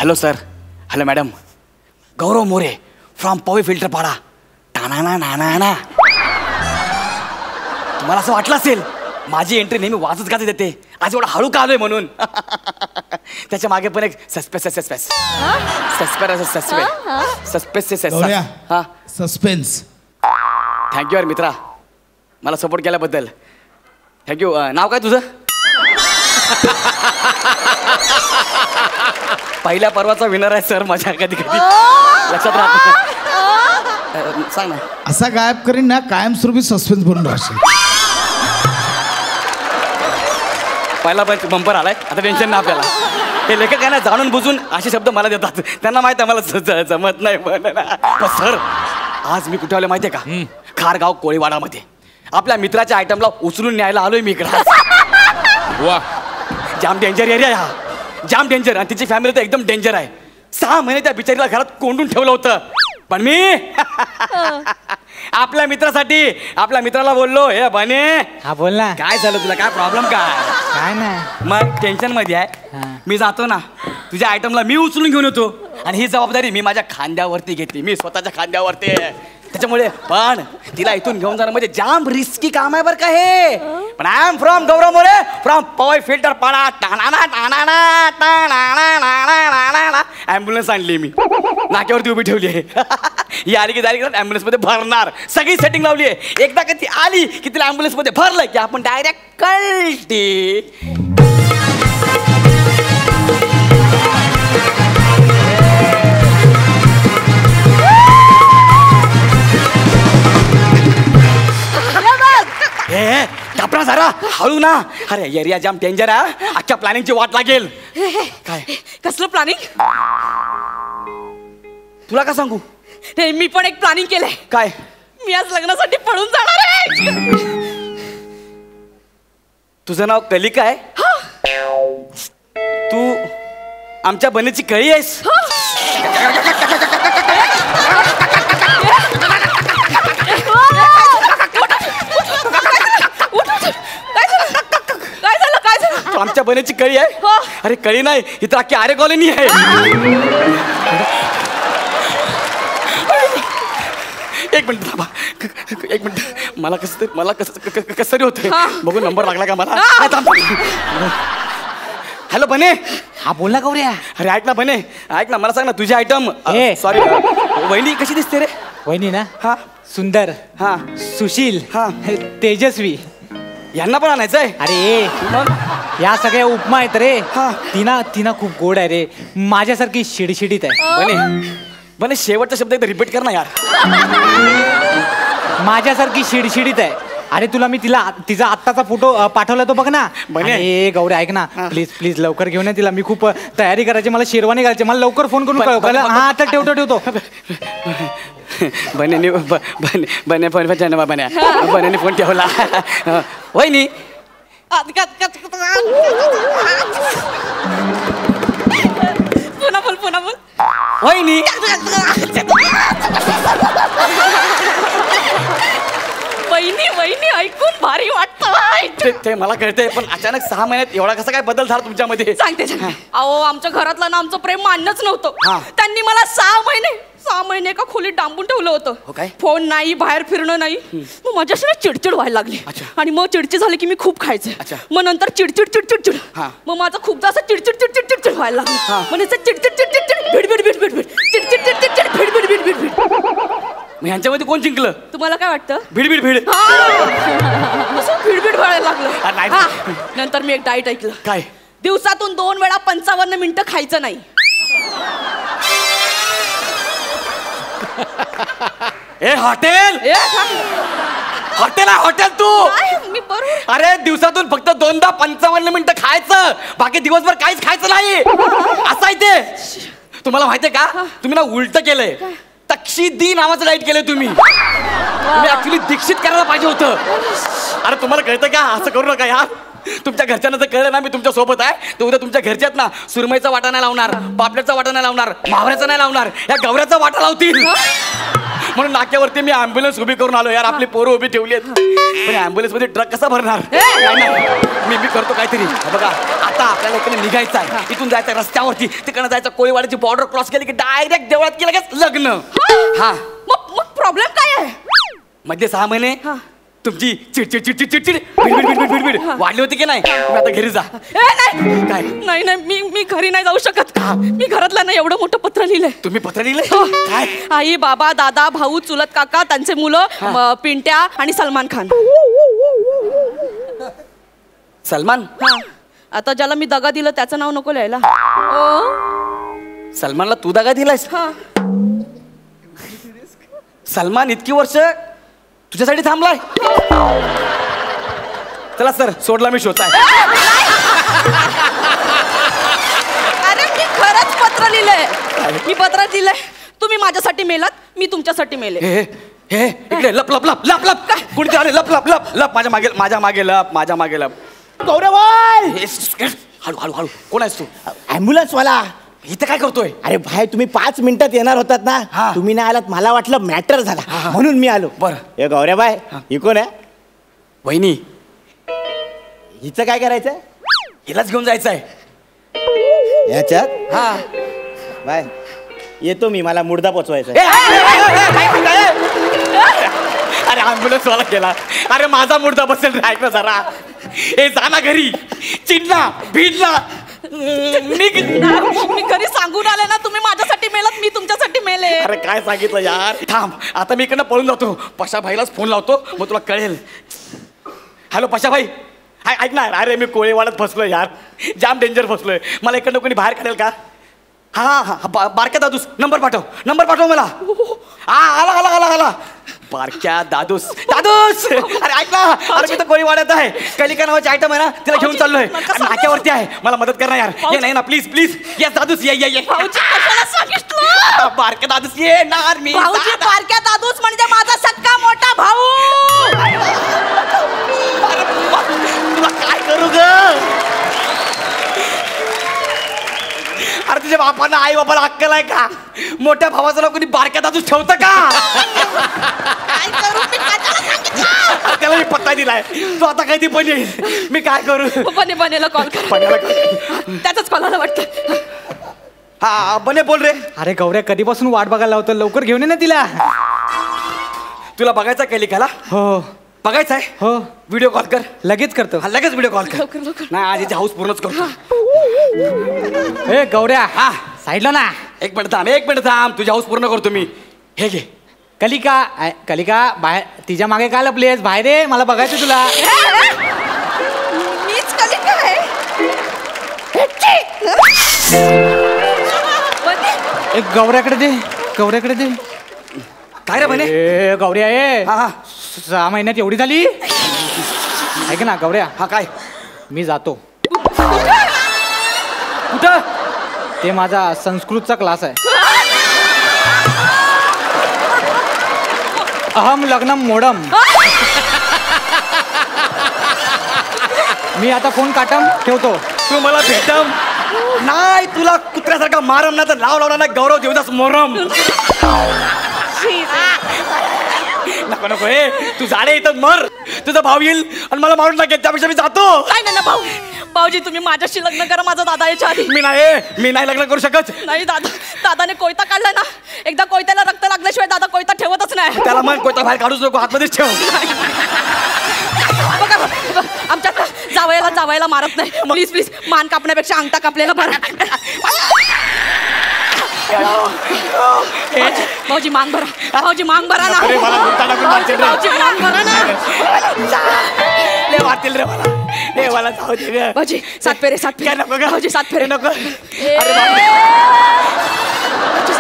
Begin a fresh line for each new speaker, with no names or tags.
Hello sir, hello madam, Gaurav More from पवे filter पाडा. टाना ना ना. तुम्हाला असं वाटलं असेल माझी एंट्री नेहमी वाजत गाजत येते, आज एवढा हळू का आलोय म्हणून. त्याच्या मागे पण एक सस्पेन्स. थँक्यू यार मित्रा, मला सपोर्ट केल्याबद्दल थँक्यू. नाव काय तुझं? पहिल्या पर्वाचा विनर आहे सर माझ्या, कधी कधी लक्षात राहत. सांग ना.
असा गायब करीन ना कायमस्वरूपी सस्पेन्स बनून राहशील.
पहिला पण बंपर आलाय, आता टेन्शन नाही आपल्याला. हे लेखक आहे ना जाणून बुजून असे शब्द मला देतात, त्यांना माहिती आहे मला जमत नाही. पण सर आज मी कुठे आलो माहितीये का? खारगाव कोळीवाडामध्ये आपल्या मित्राच्या आयटमला उचलून न्यायला आलोय मी इकडे.
वा,
जाम डेंजर एरिया आहे हा, जाम डेंजर. आणि तिची फॅमिली तर एकदम डेंजर आहे. 6 महिने त्या बिचारीला घरात कोंडून ठेवलं होतं. पण मी आपल्या मित्रासाठी आपल्या मित्राला बोललो, हे बने.
हा बोल ना.
काय झालं तुला, काय प्रॉब्लेम काय?
काय ना,
मग टेन्शन मध्ये आहे. मी जातो ना तुझ्या आयटमला मी उचलून घेऊन येतो, आणि ही जबाबदारी मी माझ्या खांद्यावरती घेतली, मी स्वतःच्या खांद्यावरती. त्याच्यामुळे पण तिला इथून घेऊन जाणं म्हणजे जाम रिस्की काम आहे बरं का हे. पण I am from Gaurav More from Powai filter Pada. Ambulance आणली मी, नाक्यावरती उभी ठेवली आहे. ही आली की डायरेक्ट ॲम्ब्युलन्स मध्ये भरणार, सगळी सेटिंग लावली आहे. एकदा का ती आली की तिला ॲम्ब्युलन्स मध्ये भरलं की आपण डायरेक्ट कळते. कापरा जरा हळू ना. अरे एरिया जाम डेंजर आहे, अख्ख्या प्लॅनिंगची वाट लागेल. काय
कसलं प्लॅनिंग?
तुला का सांगू?
मी पण एक प्लॅनिंग केलंय.
काय?
मी आज लग्नासाठी पळून जाणार आहे.
तुझं नाव कलिका आहे? तू आमच्या बनेची कळी आहेस? आमच्या बनेची कळी आहे? अरे कळी नाही, इथं अख्खी आरे कॉलनी आहे. एक मिनिट थांबा, एक मिनिट. मला कसं तरी होतंय. बघू नंबर लागला का मला. हॅलो बने.
हा बोल ना गौऱ्या.
अरे ऐक ना बने, ऐक ना, मला सांग ना तुझी आयटम. सॉरी, वहिनी कशी दिसते रे?
वहिनी ना,
हा
सुंदर,
हा
सुशील,
हा
तेजस्वी.
यांना पण आणायचंय?
अरे या सगळ्या उपमा आहेत रे. तिना खूप गोड आहे रे, माझ्यासारखी शिडशिडीत आहे.
बने शेवटचा शब्द एकदा रिपीट कर ना यार.
माझ्यासारखी शिडशिडीत आहे. अरे तुला मी तिचा आत्ताचा फोटो पाठवला तो बघ ना. ए गौरी ऐक ना, प्लीज प्लीज लवकर घेऊन ये तिला. मी खूप तयारी करायची, मला शेरवानी घालायची. मला लवकर फोन करून कळव. हा आता ठेवतो.
बने फोन ठेवला. वहिनी
पुन्हा बोल.
वहिनी
वहिनी ऐकून भारी वाटतं.
ते मला कळतंय, पण अचानक 6 महिन्यात एवढा कसा काय बदल झाला तुमच्यामध्ये?
सांगते. अहो आमच्या घरातलं ना आमचं प्रेम मानणंच नव्हतं. त्यांनी मला 6 महिने एका खोलीत डांबून ठेवलं होतं. फोन नाही, बाहेर फिरणं नाही. मग माझ्याशी ना चिडचिड व्हायला लागली. आणि मग चिडचिड झाली की मी खूप खायचं. मग नंतर चिडचिड. मग माझं खूपदा असं चिडचिड व्हायला लागलं. मग चिडचिड भिड चिडचिड.
मग ह्यांच्यामध्ये कोण जिंकलं?
तुम्हाला काय वाटतं?
भिड
भिड व्हायला लागलं. नंतर मी एक डाईट ऐकलं.
काय?
दिवसातून 2 वेळा 55 मिनिटं खायचं नाही.
ए हॉटेल हॉटेल तू.
मी बरोबर.
अरे दिवसातून फक्त 2दा 55 मिनिटं खायचं, बाकी दिवसभर काहीच खायचं नाही असं आहे ते. तुम्हाला माहितीये का, तुम्ही ना उलट केलंय. तक्षिदी नावाचं डाईट केलंय तुम्ही. ऍक्च्युली दीक्षित करायला पाहिजे होतं. अरे तुम्हाला कळतं का? असं करू नका यार. तुमच्या घरच्यांना जर कळलं ना मी तुमच्या सोबत आहे, तर उद्या तुमच्या घरच्यात ना सुरमईचा वाटा नाही लावणार, पापड्याचा वाटा नाही लावणार, मावऱ्याचा नाही लावणार, या गवऱ्याचा वाटा लावतील. म्हणून नाक्यावरती मी ॲम्ब्युलन्स उभी करून आलो यार. आपली पोरं उभी ठेवली आहेत, पण ॲम्ब्युलन्स मध्ये ट्रक कसा भरणार? मी करतो काहीतरी. बघा आता आपल्याला इकडे निघायचं आहे. इथून जायचं रस्त्यावरती, तिकडे जायचं, कोळीवाड्याची बॉर्डर क्रॉस केली की डायरेक्ट देवळात की लगेच लग्न. हा
मग प्रॉब्लेम काय आहे?
मध्ये 6 महिने तुमची चिडचिड चिडचिड चिडचिड भिडभिड वाढली होती की नाही? तुम्ही आता घरी जा.
नाही
काय?
नाही नाही, मी घरी नाही जाऊ शकत. मी घरातला ना एवढं मोठं पत्र लिहिलंय.
तुम्ही पत्र लिहिलंय? काय?
आई, बाबा, दादा, भाऊ, चुलत काका, त्यांचे मुलं, पिंट्या आणि सलमान खान.
सलमान?
आता ज्याला मी दगा दिलं त्याचं नाव नको लिहायला.
सलमानला तू दगा दिलायस? सलमान इतकी वर्ष तुझ्यासाठी थांबलाय? चला सर, सोडला मी शोचा.
अरे मी खरंच पत्र लिहिलंय. मी पत्र लिहिलंय. तुम्ही माझ्यासाठी मेलात, मी तुमच्यासाठी मेले.
हे इकडे लप लप लप लप लप. काय कुणीतरी आले? लप लप लप लप. माझ्या मागे लप.
गौरवाल,
हळू हळू हळू. कोण आहेस तू?
ॲम्ब्युलन्स वाला.
इथं काय करतोय?
अरे भाई, तुम्ही 5 मिनिटात येणार होतात ना. तुम्ही नाही आलात, मला वाटलं मॅटर झाला म्हणून मी आलो.
बरं.
हे गौऱ्याबाई, ही कोण आहे?
वहिनी.
हिचं काय करायचंय?
हिलाच घेऊन जायचंय
याच्यात.
हा.
बाय, येतो मी, मला मुर्दा पोचवायचा.
अरे ॲम्ब्युलन्स वाला गेला. अरे माझा मुर्दा बसेल. ऐक ना जरा. हे जा ना घरी. चिडला भिडला.
मी घरी सांगून आले ना, तुम्ही माझ्यासाठी मेलात, मी तुमच्यासाठी मेले.
अरे काय सांगितलं यार. थांब, आता मी इकडनं पळून जातो. पशाभाईलाच फोन लावतो, मग तुला कळेल. हॅलो पशाभाई, ऐक ना. अरे मी कोळीवाड्यात फसलोय यार. जाम डेंजर फसलोय. मला इकडनं कोणी बाहेर काढेल का? हा बारक्या दादूस, नंबर पाठव मला. आला बारक्या दादूस. अरे ऐक ना. अरे मी तर कोळीवाड्यात आहे. कलिका नावाची आयटम आहे ना, तिला घेऊन चाललोय. नाक्यावरती आहे. मला मदत करणार यार. ये नाही ना, प्लीज प्लीज. येस दादूस, ये. बारक्या दादूस येणार मी.
भाऊजी, बारक्या दादूस म्हणजे माझा सक्का मोठा भाऊ.
तुला काय करू ग? अरे तुझ्या बापाला, आई बापाला अक्कल आहे का? मोठ्या भावाचं नाव कोणी बारक्या दादूस ठेवतं का? त्याला मी पत्ता दिलाय. तू आता काही पण येईल. मी काय करू?
बनेला कॉल कर. त्याचाच कॉल आला वाटतं.
हा बने बोल रे.
अरे गौऱ्या कधीपासून वाट बघायला होतं, लवकर घेऊन ये ना तिला.
तुला बघायचा कलिकाला?
हो
बघायचा आहे.
हो.
व्हिडिओ कॉल कर.
लगेच करतो.
हा लगेच व्हिडिओ कॉल कर.
लवकर.
नाही आज याची हाऊस पूर्णच करतो.
ए गौऱ्या,
हा
साईडला ना.
एक मिनिट थांब. तुझी हाऊस पूर्ण करतो मी. हे घे.
कलिका बाहेर, तिच्या मागे काय लपलीस? बाहेर ये, मला बघायचं तुला.
मीच कलिका आहे.
एक गौऱ्याकडे दे.
काय रे म्हणे?
ए गौऱ्या ये.
हा
6 महिन्यात एवढी झाली? ऐक ना गौऱ्या,
हा काय?
मी जातो.
कुठं?
ते माझा संस्कृतचा क्लास आहे. अहम लग्नम मोडम. मी आता फोन काटम ठेवतो.
तू मला भेटम नाही. तुला कुत्र्यासारखा मारम ना तर लावला ना गौरव देवदास मोरम. नको तू झाडे इथं मर. तुझा भाऊ येईल आणि मला मारून टाकेल. त्यापेक्षा मी जातो.
नाही भाऊजी, तुम्ही माझ्याशी लग्न करा. माझा दादा याच्या आधी.
मी नाही लग्न करू शकत.
नाही दादाने कोयता काढला ना, एकदा कोयत्याला रक्त लागल्याशिवाय दादा कोयता ठेवतच नाही.
त्याला मन कोयता बाहेर काढूच नको, आतमध्येच ठेव.
बघा आमच्या जावयाला मारत नाही. प्लीज मान कापण्यापेक्षा अंगठा कापलेला बरा. भाऊजी मांग भरा ना.
अरे मला गुंता टाकून मारतील रे.
भाऊजी मांग भरा ना.
लय मारतील रे मला. हे मला जाऊ दे ग.
भाऊजी 7 फेरे.
काय नको ग?
भाऊजी 7 फेरे.
नको.
ए,
अरे बापरे.
भाऊजी,